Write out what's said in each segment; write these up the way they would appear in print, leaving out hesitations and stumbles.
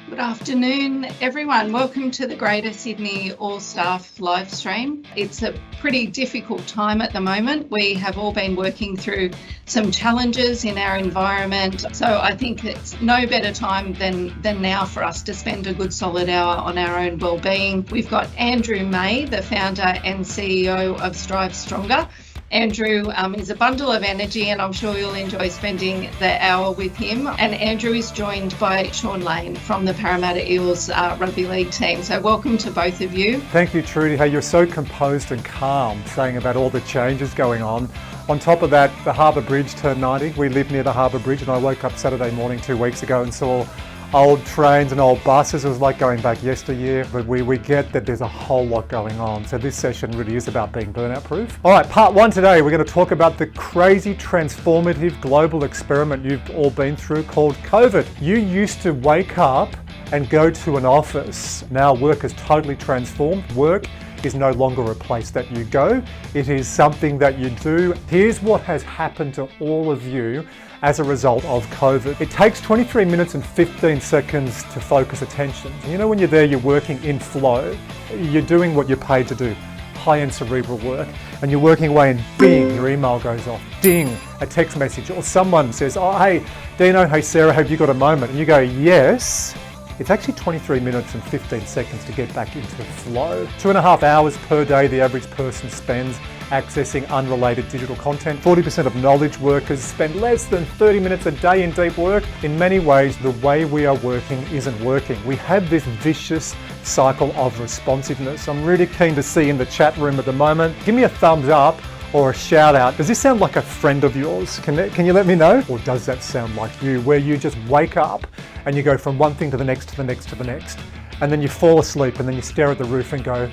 Good afternoon, everyone. Welcome to the Greater Sydney All Staff live stream. It's a pretty difficult time at the moment. We have all been working through some challenges in our environment. So I think it's no better time than now for us to spend a good solid hour on our own wellbeing. We've got Andrew May, the founder and CEO of Strive Stronger. Andrew is a bundle of energy, and I'm sure you'll enjoy spending the hour with him. And Andrew is joined by Sean Lane from the Parramatta Eels rugby league team. So welcome to both of you. Thank you, Trudy. Hey, you're so composed and calm, saying about all the changes going on. On top of that, the Harbour Bridge turned 90. We live near the Harbour Bridge, and I woke up Saturday morning 2 weeks ago and saw old trains and old buses. It was like going back yesteryear, but we get that there's a whole lot going on. So this session really is about being burnout proof. All right, part one today, we're going to talk about the crazy transformative global experiment you've all been through called COVID. You used to wake up and go to an office. Now work has totally transformed. Work is no longer a place that you go. It is something that you do. Here's what has happened to all of you as a result of COVID. It takes 23 minutes and 15 seconds to focus attention. You know, when you're there, you're working in flow. You're doing what you're paid to do, high-end cerebral work, and you're working away and ding, your email goes off, ding, a text message, or someone says, oh, hey, Dino, hey, Sarah, have you got a moment? And you go, yes. It's actually 23 minutes and 15 seconds to get back into flow. 2.5 hours per day the average person spends accessing unrelated digital content. 40% of knowledge workers spend less than 30 minutes a day in deep work. In many ways, the way we are working isn't working. We have this vicious cycle of responsiveness. I'm really keen to see in the chat room at the moment. Give me a thumbs up or a shout out. Does this sound like a friend of yours? Can you let me know? Or does that sound like you, where you just wake up and you go from one thing to the next, to the next, to the next, and then you fall asleep and then you stare at the roof and go,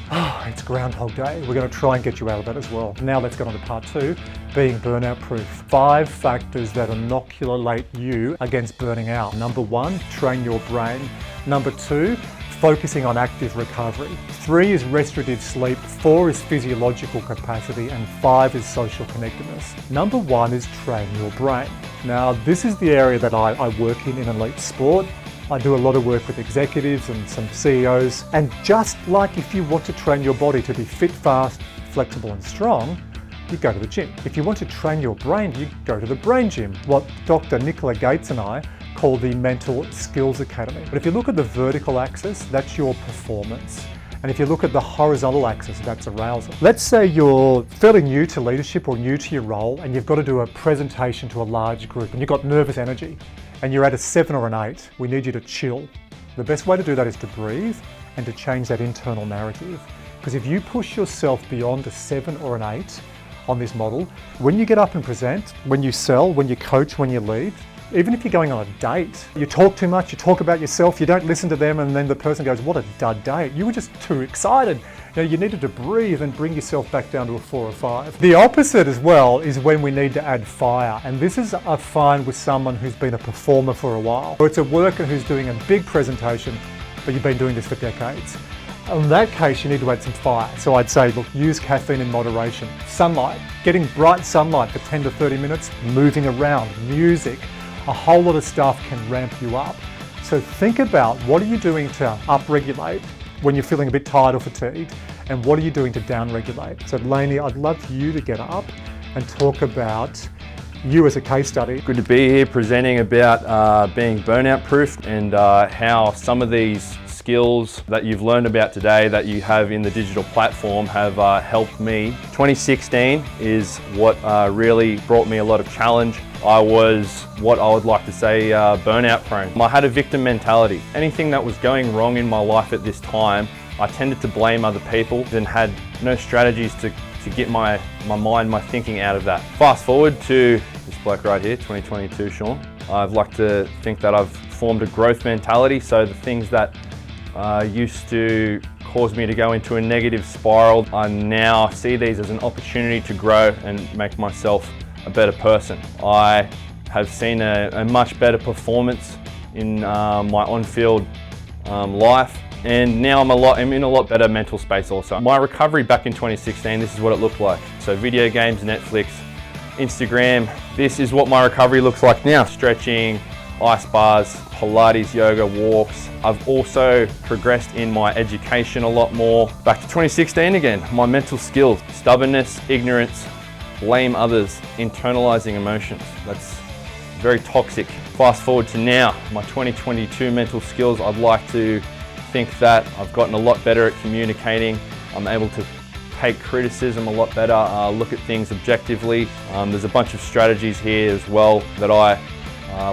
oh, it's Groundhog Day. We're going to try and get you out of that as well. Now let's get on to part two, being burnout proof. 5 factors that inoculate you against burning out. Number 1, train your brain. Number 2, focusing on active recovery. 3 is restorative sleep, 4 is physiological capacity, and 5 is social connectedness. Number 1 is train your brain. Now, this is the area that I work in elite sport. I do a lot of work with executives and some CEOs. And just like if you want to train your body to be fit, fast, flexible, and strong, you go to the gym. If you want to train your brain, you go to the brain gym, what Dr. Nicola Gates and I call the Mental Skills Academy. But if you look at the vertical axis, that's your performance. And if you look at the horizontal axis, that's arousal. Let's say you're fairly new to leadership or new to your role, and you've got to do a presentation to a large group, and you've got nervous energy, and you're at a 7 or an 8, we need you to chill. The best way to do that is to breathe and to change that internal narrative. Because if you push yourself beyond a 7 or an 8 on this model, when you get up and present, when you sell, when you coach, when you lead, even if you're going on a date, you talk too much, you talk about yourself, you don't listen to them, and then the person goes, what a dud date. You were just too excited. You needed to breathe and bring yourself back down to a 4 or 5. The opposite as well is when we need to add fire. And this is I find with someone who's been a performer for a while. Or it's a worker who's doing a big presentation, but you've been doing this for decades. In that case, you need to add some fire. So I'd say, look, use caffeine in moderation. Sunlight, getting bright sunlight for 10 to 30 minutes, moving around, music, a whole lot of stuff can ramp you up. So think about what are you doing to upregulate when you're feeling a bit tired or fatigued, and what are you doing to downregulate? So Lainey, I'd love you to get up and talk about you as a case study. Good to be here presenting about being burnout proof and how some of these skills that you've learned about today that you have in the digital platform have helped me. 2016 is what really brought me a lot of challenge. I was what I would like to say burnout prone. I had a victim mentality. Anything that was going wrong in my life at this time, I tended to blame other people and had no strategies to get my mind, my thinking out of that. Fast forward to this bloke right here, 2022, Sean. I'd like to think that I've formed a growth mentality, so the things that used to cause me to go into a negative spiral, I now see these as an opportunity to grow and make myself a better person. I have seen a much better performance in my on-field life, and now I'm in a lot better mental space also. My recovery back in 2016, this is what it looked like. So video games, Netflix, Instagram, this is what my recovery looks like now. Stretching, ice bars, Pilates, yoga, walks. I've also progressed in my education a lot more. Back to 2016 again, my mental skills, stubbornness, ignorance, blame others, internalizing emotions. That's very toxic. Fast forward to now, my 2022 mental skills, I'd like to think that I've gotten a lot better at communicating. I'm able to take criticism a lot better, look at things objectively. There's a bunch of strategies here as well that I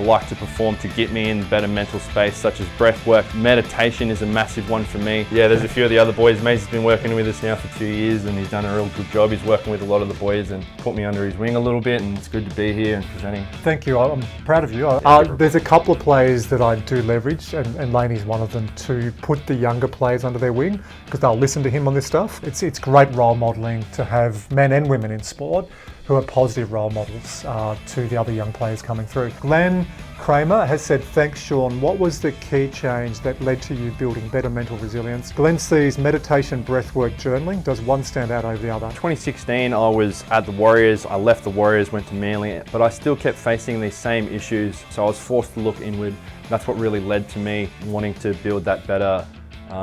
like to perform to get me in a better mental space, such as breath work. Meditation is a massive one for me. Yeah, there's a few of the other boys. Maze's been working with us now for 2 years and he's done a real good job. He's working with a lot of the boys and put me under his wing a little bit, and it's good to be here and presenting. Thank you, I'm proud of you. There's a couple of players that I do leverage, and Laney's one of them, to put the younger players under their wing because they'll listen to him on this stuff. It's great role modelling to have men and women in sport who are positive role models to the other young players coming through. Glenn Kramer has said, thanks Sean, what was the key change that led to you building better mental resilience? Glenn sees meditation, breathwork, journaling. Does one stand out over the other? 2016 I was at the Warriors, I left the Warriors, went to Manly, but I still kept facing these same issues, so I was forced to look inward. That's what really led to me wanting to build that better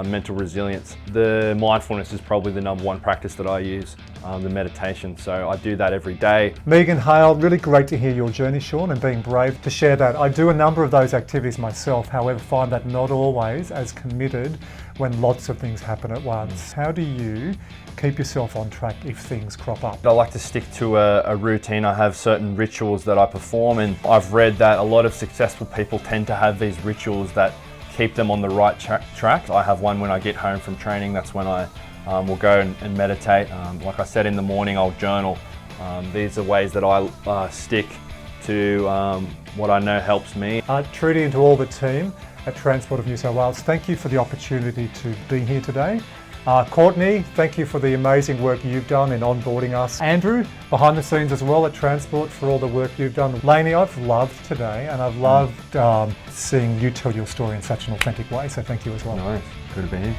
mental resilience. The mindfulness is probably the number one practice that I use, the meditation, so I do that every day. Megan Hale, really great to hear your journey, Sean, and being brave to share that. I do a number of those activities myself, however find that not always as committed when lots of things happen at once. How do you keep yourself on track if things crop up? I like to stick to a routine. I have certain rituals that I perform, and I've read that a lot of successful people tend to have these rituals that keep them on the right track. I have one when I get home from training. That's when I will go and meditate. Like I said, in the morning I'll journal. These are ways that I stick to what I know helps me. Trudy, and to all the team at Transport of New South Wales, thank you for the opportunity to be here today. Courtney, thank you for the amazing work you've done in onboarding us. Andrew, behind the scenes as well at Transport, for all the work you've done. Laney, I've loved today, and I've loved seeing you tell your story in such an authentic way, so thank you as well. Nice, good to be here.